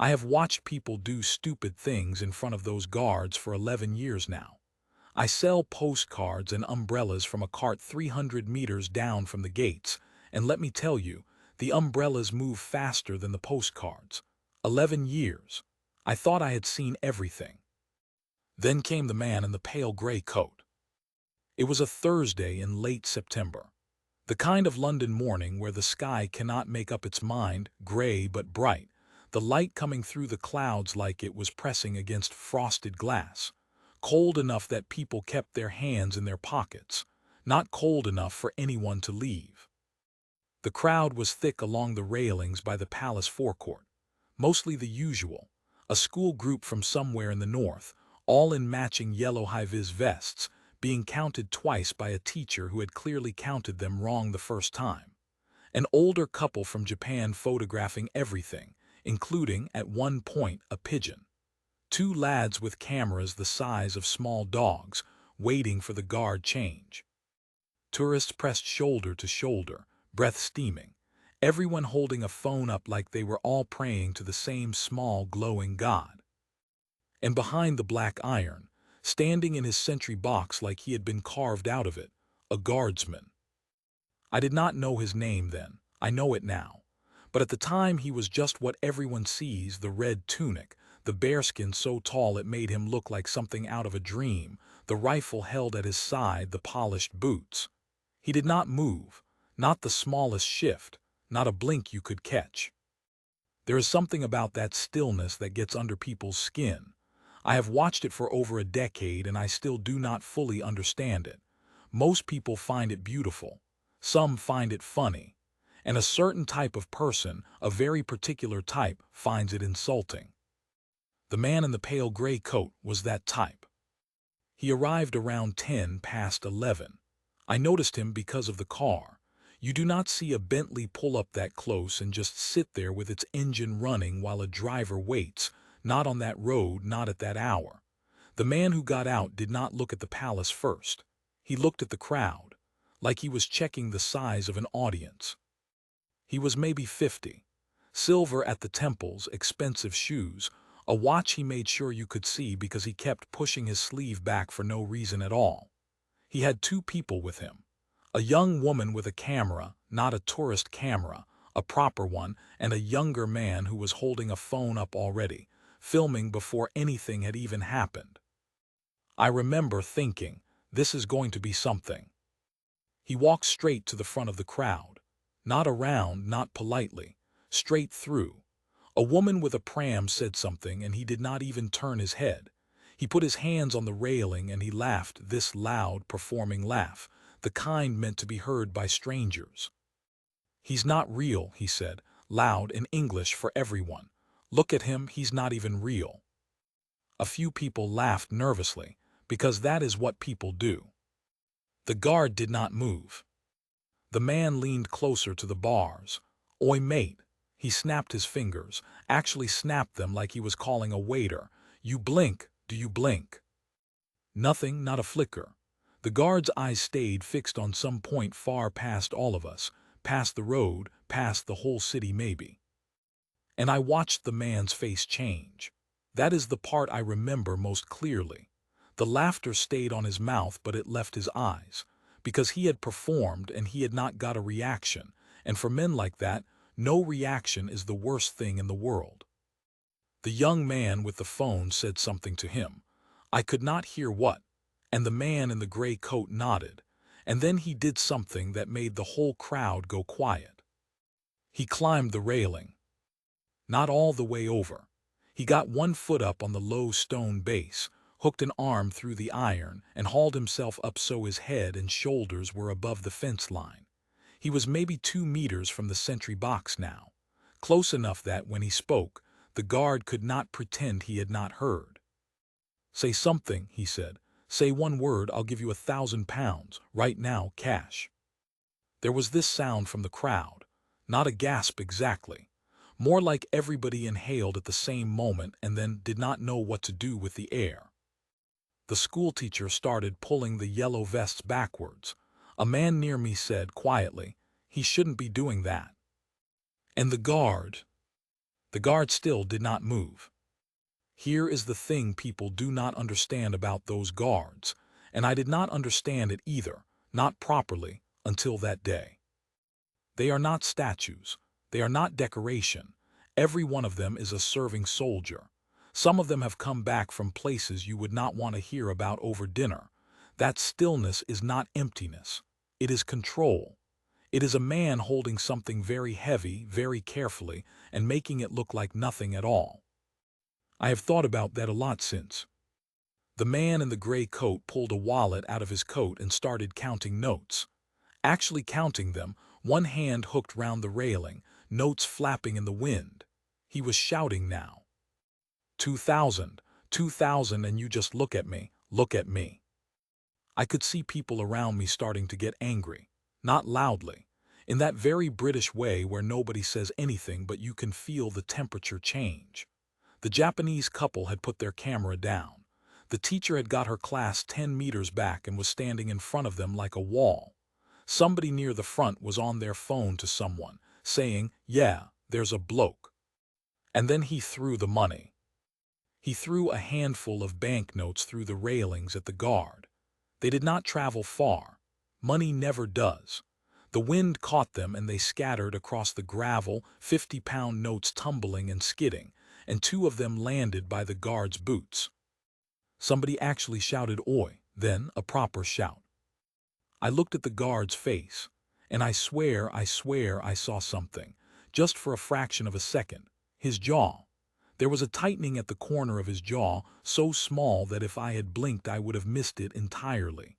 I have watched people do stupid things in front of those guards for 11 years now. I sell postcards and umbrellas from a cart 300 meters down from the gates, and let me tell you, the umbrellas move faster than the postcards. 11 years. I thought I had seen everything. Then came the man in the pale gray coat. It was a Thursday in late September. The kind of London morning where the sky cannot make up its mind, gray but bright, the light coming through the clouds like it was pressing against frosted glass, cold enough that people kept their hands in their pockets, not cold enough for anyone to leave. The crowd was thick along the railings by the palace forecourt, mostly the usual, a school group from somewhere in the north, all in matching yellow high-vis vests, being counted twice by a teacher who had clearly counted them wrong the first time. An older couple from Japan photographing everything, including, at one point, a pigeon. Two lads with cameras the size of small dogs, waiting for the guard change. Tourists pressed shoulder to shoulder, breath steaming, everyone holding a phone up like they were all praying to the same small glowing god. And behind the black iron, standing in his sentry box like he had been carved out of it, a guardsman. I did not know his name then, I know it now. But at the time he was just what everyone sees, the red tunic, the bearskin so tall it made him look like something out of a dream, the rifle held at his side, the polished boots. He did not move, not the smallest shift, not a blink you could catch. There is something about that stillness that gets under people's skin. I have watched it for over a decade and I still do not fully understand it. Most people find it beautiful. Some find it funny. And a certain type of person, a very particular type, finds it insulting. The man in the pale gray coat was that type. He arrived around 10 past 11. I noticed him because of the car. You do not see a Bentley pull up that close and just sit there with its engine running while a driver waits, not on that road, not at that hour. The man who got out did not look at the palace first. He looked at the crowd, like he was checking the size of an audience. He was maybe 50. Silver at the temples, expensive shoes, a watch he made sure you could see because he kept pushing his sleeve back for no reason at all. He had two people with him. A young woman with a camera, not a tourist camera, a proper one, and a younger man who was holding a phone up already, filming before anything had even happened. I remember thinking, this is going to be something. He walked straight to the front of the crowd. Not around, not politely. Straight through. A woman with a pram said something and he did not even turn his head. He put his hands on the railing and he laughed, this loud, performing laugh, the kind meant to be heard by strangers. "He's not real," he said, loud in English for everyone. "Look at him, he's not even real." A few people laughed nervously, because that is what people do. The guard did not move. The man leaned closer to the bars. "Oi, mate." He snapped his fingers, actually snapped them like he was calling a waiter. "You blink, do you blink?" Nothing, not a flicker. The guard's eyes stayed fixed on some point far past all of us, past the road, past the whole city maybe. And I watched the man's face change. That is the part I remember most clearly. The laughter stayed on his mouth, but it left his eyes, because he had performed and he had not got a reaction, and for men like that, no reaction is the worst thing in the world. The young man with the phone said something to him. I could not hear what, and the man in the gray coat nodded, and then he did something that made the whole crowd go quiet. He climbed the railing. Not all the way over. He got one foot up on the low stone base, hooked an arm through the iron, and hauled himself up so his head and shoulders were above the fence line. He was maybe 2 meters from the sentry box now, close enough that when he spoke, the guard could not pretend he had not heard. "Say something," he said. "Say one word, I'll give you £1,000, right now, cash." There was this sound from the crowd, not a gasp exactly, more like everybody inhaled at the same moment and then did not know what to do with the air. The schoolteacher started pulling the yellow vests backwards. A man near me said quietly, "He shouldn't be doing that." And the guard. The guard still did not move. Here is the thing people do not understand about those guards, and I did not understand it either, not properly, until that day. They are not statues. They are not decoration. Every one of them is a serving soldier. Some of them have come back from places you would not want to hear about over dinner. That stillness is not emptiness. It is control. It is a man holding something very heavy, very carefully, and making it look like nothing at all. I have thought about that a lot since. The man in the gray coat pulled a wallet out of his coat and started counting notes. Actually counting them, one hand hooked round the railing, notes flapping in the wind. He was shouting now. 2,000, 2,000, and you just look at me, look at me. I could see people around me starting to get angry, not loudly, in that very British way where nobody says anything but you can feel the temperature change. The Japanese couple had put their camera down. The teacher had got her class 10 meters back and was standing in front of them like a wall. Somebody near the front was on their phone to someone, saying, "Yeah, there's a bloke." And then he threw the money. He threw a handful of banknotes through the railings at the guard. They did not travel far. Money never does. The wind caught them and they scattered across the gravel, 50-pound notes tumbling and skidding, and two of them landed by the guard's boots. Somebody actually shouted "Oi," then a proper shout. I looked at the guard's face, and I swear I saw something, just for a fraction of a second, his jaw. There was a tightening at the corner of his jaw, so small that if I had blinked I would have missed it entirely.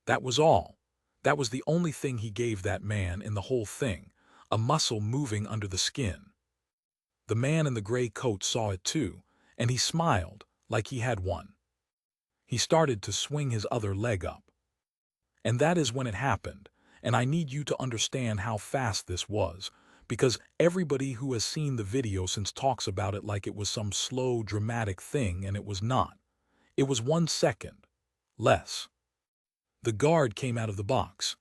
That was all. That was the only thing he gave that man in the whole thing, a muscle moving under the skin. The man in the gray coat saw it too, and he smiled, like he had one. He started to swing his other leg up. And that is when it happened, and I need you to understand how fast this was, because everybody who has seen the video since talks about it like it was some slow, dramatic thing, and it was not. It was 1 second. Less. The guard came out of the box.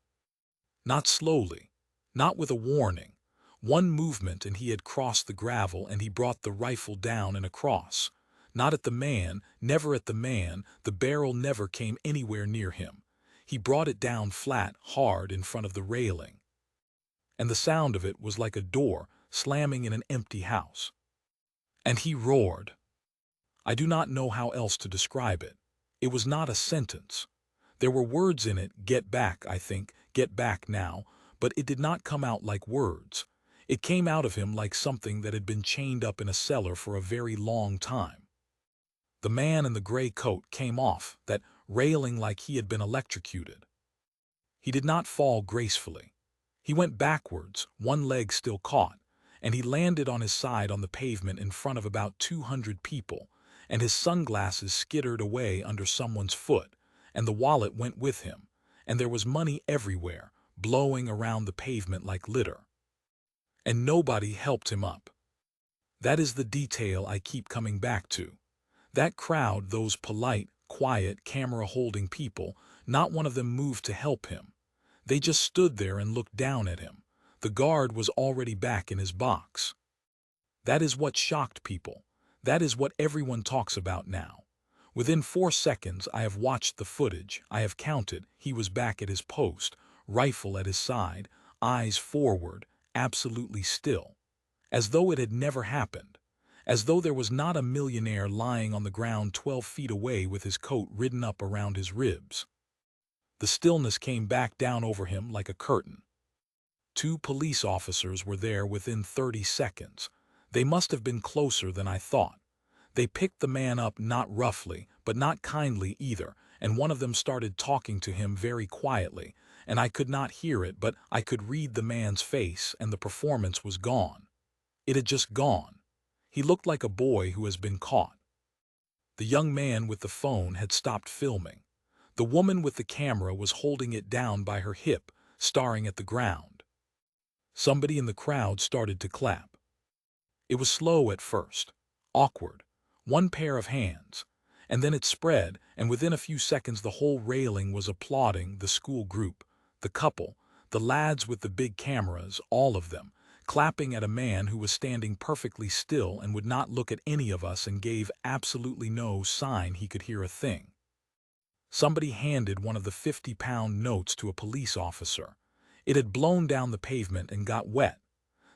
Not slowly. Not with a warning. One movement and he had crossed the gravel and he brought the rifle down and across. Not at the man, never at the man, the barrel never came anywhere near him. He brought it down flat, hard in front of the railing. And the sound of it was like a door slamming in an empty house. And he roared. I do not know how else to describe it. It was not a sentence. There were words in it, "Get back," I think, "Get back now," but it did not come out like words. It came out of him like something that had been chained up in a cellar for a very long time. The man in the gray coat came off that railing like he had been electrocuted. He did not fall gracefully. He went backwards, one leg still caught, and he landed on his side on the pavement in front of about 200 people, and his sunglasses skittered away under someone's foot, and the wallet went with him, and there was money everywhere, blowing around the pavement like litter. And nobody helped him up. That is the detail I keep coming back to. That crowd, those polite, quiet, camera-holding people, not one of them moved to help him. They just stood there and looked down at him. The guard was already back in his box. That is what shocked people. That is what everyone talks about now. Within 4 seconds I have watched the footage, I have counted, he was back at his post, rifle at his side, eyes forward, absolutely still. As though it had never happened. As though there was not a millionaire lying on the ground 12 feet away with his coat ridden up around his ribs. The stillness came back down over him like a curtain. 2 police officers were there within 30 seconds. They must have been closer than I thought. They picked the man up not roughly, but not kindly either, and one of them started talking to him very quietly, and I could not hear it, but I could read the man's face, and the performance was gone. It had just gone. He looked like a boy who has been caught. The young man with the phone had stopped filming. The woman with the camera was holding it down by her hip, staring at the ground. Somebody in the crowd started to clap. It was slow at first, awkward, one pair of hands, and then it spread, and within a few seconds the whole railing was applauding, the school group, the couple, the lads with the big cameras, all of them, clapping at a man who was standing perfectly still and would not look at any of us and gave absolutely no sign he could hear a thing. Somebody handed one of the 50-pound notes to a police officer. It had blown down the pavement and got wet.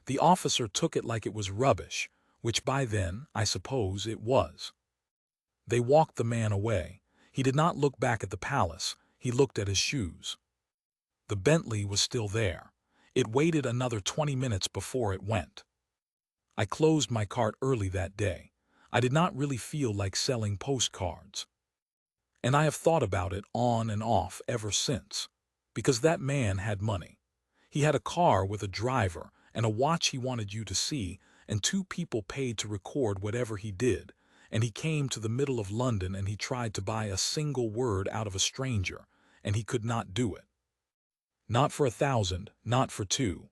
The officer took it like it was rubbish, which by then, I suppose, it was. They walked the man away. He did not look back at the palace. He looked at his shoes. The Bentley was still there. It waited another 20 minutes before it went. I closed my cart early that day. I did not really feel like selling postcards. And I have thought about it on and off ever since. Because that man had money. He had a car with a driver and a watch he wanted you to see, and 2 people paid to record whatever he did. And he came to the middle of London and he tried to buy a single word out of a stranger, and he could not do it. Not for 1,000, not for 2.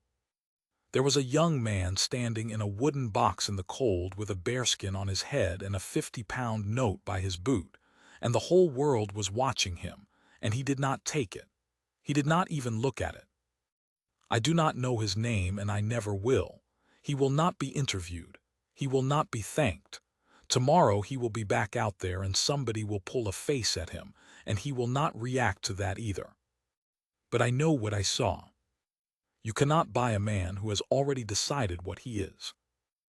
There was a young man standing in a wooden box in the cold with a bearskin on his head and a 50-pound note by his boot, and the whole world was watching him, and he did not take it. He did not even look at it. I do not know his name, and I never will. He will not be interviewed. He will not be thanked. Tomorrow he will be back out there and somebody will pull a face at him, and he will not react to that either. But I know what I saw. You cannot buy a man who has already decided what he is.